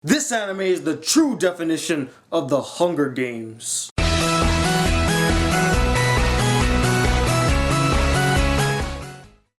This anime is the true definition of the Hunger Games.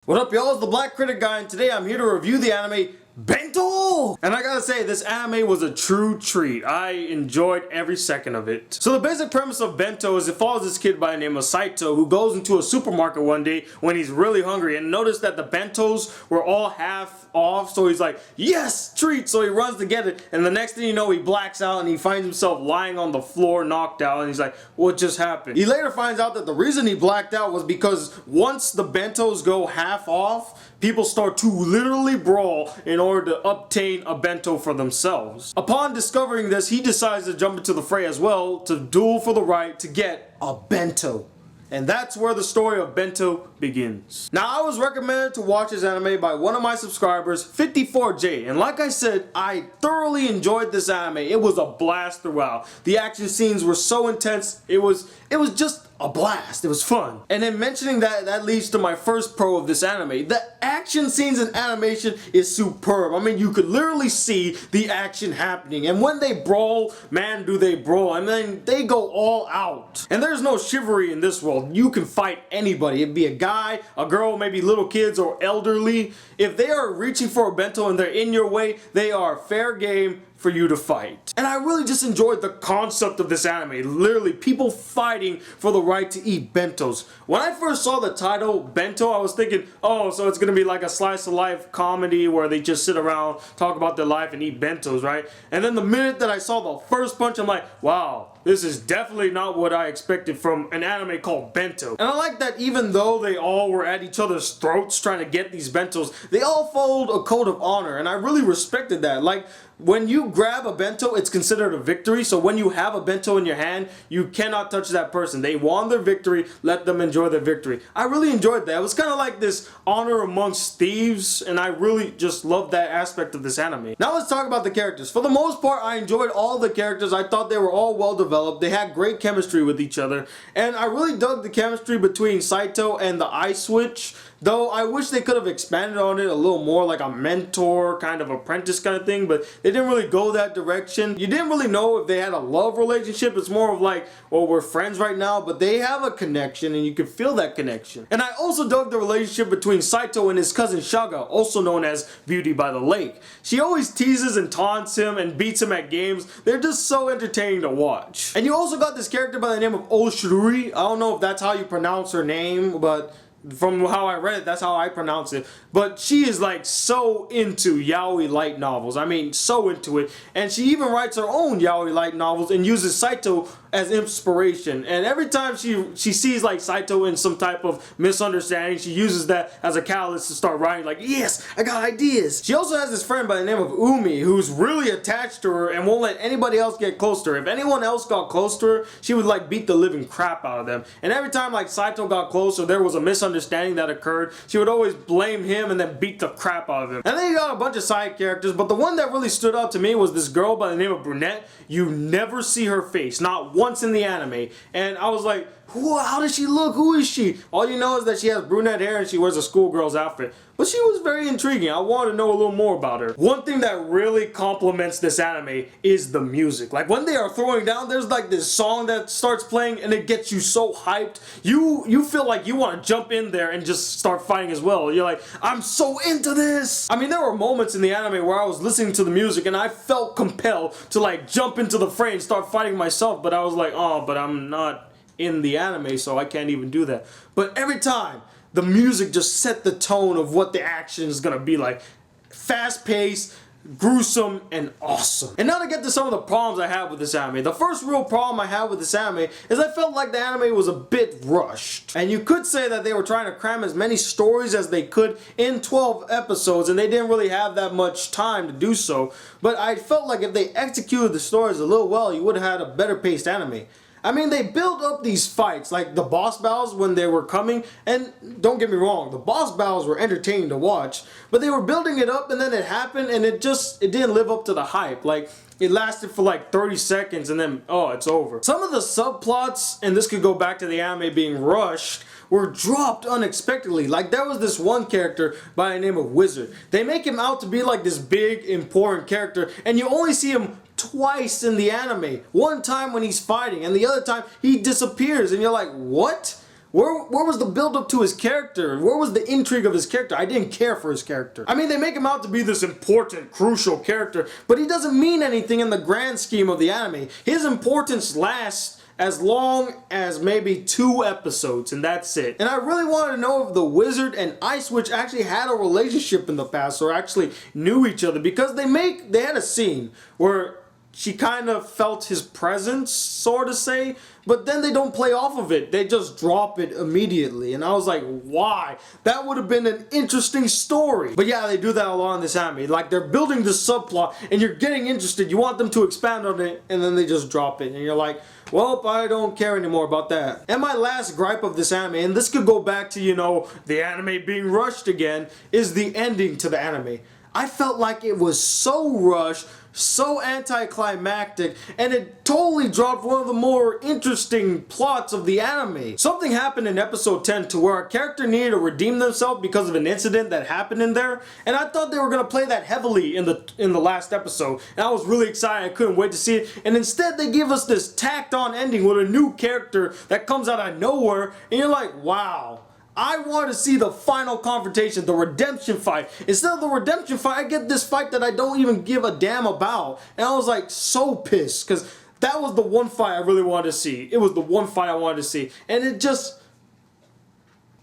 What up y'all, it's the Black Critic Guy, and today I'm here to review the anime Bento! And I gotta say, this anime was a true treat. I enjoyed every second of it. So the basic premise of Bento is it follows this kid by the name of Saito who goes into a supermarket one day when he's really hungry and noticed that the bentos were all half off, so he's like, yes, treat! So he runs to get it, and the next thing you know, he blacks out and he finds himself lying on the floor knocked out, and he's like, what just happened? He later finds out that the reason he blacked out was because once the bentos go half off, people start to literally brawl in order to obtain a bento for themselves. Upon discovering this, he decides to jump into the fray as well to duel for the right to get a bento. And that's where the story of Bento begins. Now, I was recommended to watch this anime by one of my subscribers, 54J, and like I said, I thoroughly enjoyed this anime. It was a blast throughout. The action scenes were so intense, it was just a blast. It was fun. And then mentioning that leads to my first pro of this anime. The action scenes and animation is superb. I mean, you could literally see the action happening. And when they brawl, man, do they brawl. I mean, they go all out. And there's no chivalry in this world. You can fight anybody. It'd be a guy, a girl, maybe little kids or elderly. If they are reaching for a bento and they're in your way, they are fair game for you to fight. And I really just enjoyed the concept of this anime. Literally, people fighting for the right to eat bentos. When I first saw the title, Bento, I was thinking, oh, so it's gonna be like a slice of life comedy where they just sit around, talk about their life and eat bentos, right? And then the minute that I saw the first punch, I'm like, wow, this is definitely not what I expected from an anime called Bento. And I like that even though they all were at each other's throats trying to get these bentos, they all followed a code of honor, and I really respected that. Like, when you grab a bento, it's considered a victory, so when you have a bento in your hand, you cannot touch that person. They won their victory, let them enjoy their victory. I really enjoyed that. It was kind of like this honor amongst thieves, and I really just loved that aspect of this anime. Now let's talk about the characters. For the most part, I enjoyed all the characters. I thought they were all well developed. They had great chemistry with each other, and I really dug the chemistry between Saito and the Eye Switch. Though I wish they could have expanded on it a little more, like a mentor, kind of apprentice kind of thing, but they didn't really go that direction. You didn't really know if they had a love relationship. It's more of like, well, we're friends right now, but they have a connection and you can feel that connection. And I also dug the relationship between Saito and his cousin Shaga, also known as Beauty by the Lake. She always teases and taunts him and beats him at games. They're just so entertaining to watch. And you also got this character by the name of Oshirui. I don't know if that's how you pronounce her name, but from how I read it, that's how I pronounce it. But she is like so into yaoi light novels. I mean, so into it. And she even writes her own yaoi light novels and uses Saito as inspiration. And every time she sees like Saito in some type of misunderstanding, she uses that as a catalyst to start writing like, yes, I got ideas. She also has this friend by the name of Umi who's really attached to her and won't let anybody else get close to her. If anyone else got close to her, she would like beat the living crap out of them. And every time like Saito got close or there was a misunderstanding that occurred, she would always blame him and then beat the crap out of him. And then you got a bunch of side characters, but the one that really stood out to me was this girl by the name of Brunette. You never see her face, not once in the anime. And I was like, how does she look? Who is she? All you know is that she has brunette hair and she wears a schoolgirl's outfit. But she was very intriguing. I wanted to know a little more about her. One thing that really complements this anime is the music. Like when they are throwing down, there's like this song that starts playing and it gets you so hyped. You feel like you want to jump in there and just start fighting as well. You're like, I'm so into this. I mean, there were moments in the anime where I was listening to the music and I felt compelled to like jump into the fray and start fighting myself. But I was like, oh, but I'm not in the anime, so I can't even do that. But every time, the music just set the tone of what the action is gonna be like. Fast-paced, gruesome, and awesome. And now to get to some of the problems I have with this anime. The first real problem I have with this anime is I felt like the anime was a bit rushed. And you could say that they were trying to cram as many stories as they could in 12 episodes, and they didn't really have that much time to do so. But I felt like if they executed the stories a little well, you would have had a better paced anime. I mean, they built up these fights, like the boss battles when they were coming, and don't get me wrong, the boss battles were entertaining to watch, but they were building it up and then it happened and it didn't live up to the hype. Like, it lasted for like 30 seconds and then, oh, it's over. Some of the subplots, and this could go back to the anime being rushed, were dropped unexpectedly. Like there was this one character by the name of Wizard. They make him out to be like this big important character, and you only see him twice in the anime. One time when he's fighting, and the other time he disappears, and you're like, what? Where was the build up to his character? Where was the intrigue of his character? I didn't care for his character. I mean, they make him out to be this important, crucial character, but he doesn't mean anything in the grand scheme of the anime. His importance lasts as long as maybe 2 episodes, and that's it. And I really wanted to know if the Wizard and Ice Witch actually had a relationship in the past, or actually knew each other, because they had a scene where she kind of felt his presence, sort of say, but then they don't play off of it. They just drop it immediately. And I was like, why? That would have been an interesting story. But yeah, they do that a lot in this anime. Like, they're building this subplot, and you're getting interested. You want them to expand on it, and then they just drop it. And you're like, well, I don't care anymore about that. And my last gripe of this anime, and this could go back to, you know, the anime being rushed again, is the ending to the anime. I felt like it was so rushed, so anticlimactic, and it totally dropped one of the more interesting plots of the anime. Something happened in episode 10 to where a character needed to redeem themselves because of an incident that happened in there, and I thought they were going to play that heavily in the last episode, and I was really excited. I couldn't wait to see it, and instead they give us this tacked on ending with a new character that comes out of nowhere, and you're like, wow. I want to see the final confrontation, the redemption fight. Instead of the redemption fight, I get this fight that I don't even give a damn about. And I was like so pissed, because that was the one fight I really wanted to see. It was the one fight I wanted to see. And it just...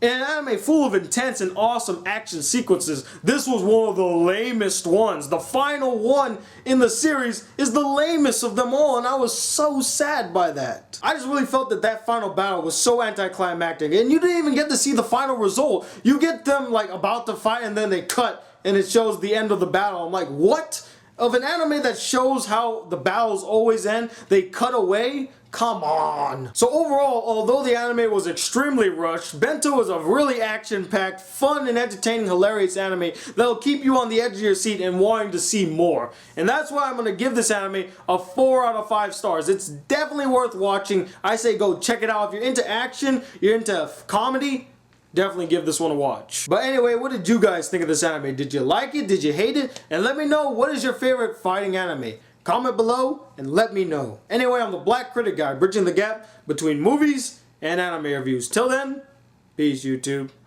In an anime full of intense and awesome action sequences, this was one of the lamest ones. The final one in the series is the lamest of them all, and I was so sad by that. I just really felt that that final battle was so anticlimactic, and you didn't even get to see the final result. You get them like about to fight, and then they cut, and it shows the end of the battle. I'm like, what? Of an anime that shows how the battles always end, they cut away? Come on. So overall, although the anime was extremely rushed, Bento was a really action-packed, fun and entertaining, hilarious anime that'll keep you on the edge of your seat and wanting to see more. And that's why I'm going to give this anime a 4 out of 5 stars. It's definitely worth watching. I say go check it out. If you're into action, you're into comedy, definitely give this one a watch. But anyway, what did you guys think of this anime? Did you like it? Did you hate it? And let me know, what is your favorite fighting anime? Comment below and let me know. Anyway, I'm the Black Critic Guy, bridging the gap between movies and anime reviews. Till then, peace YouTube.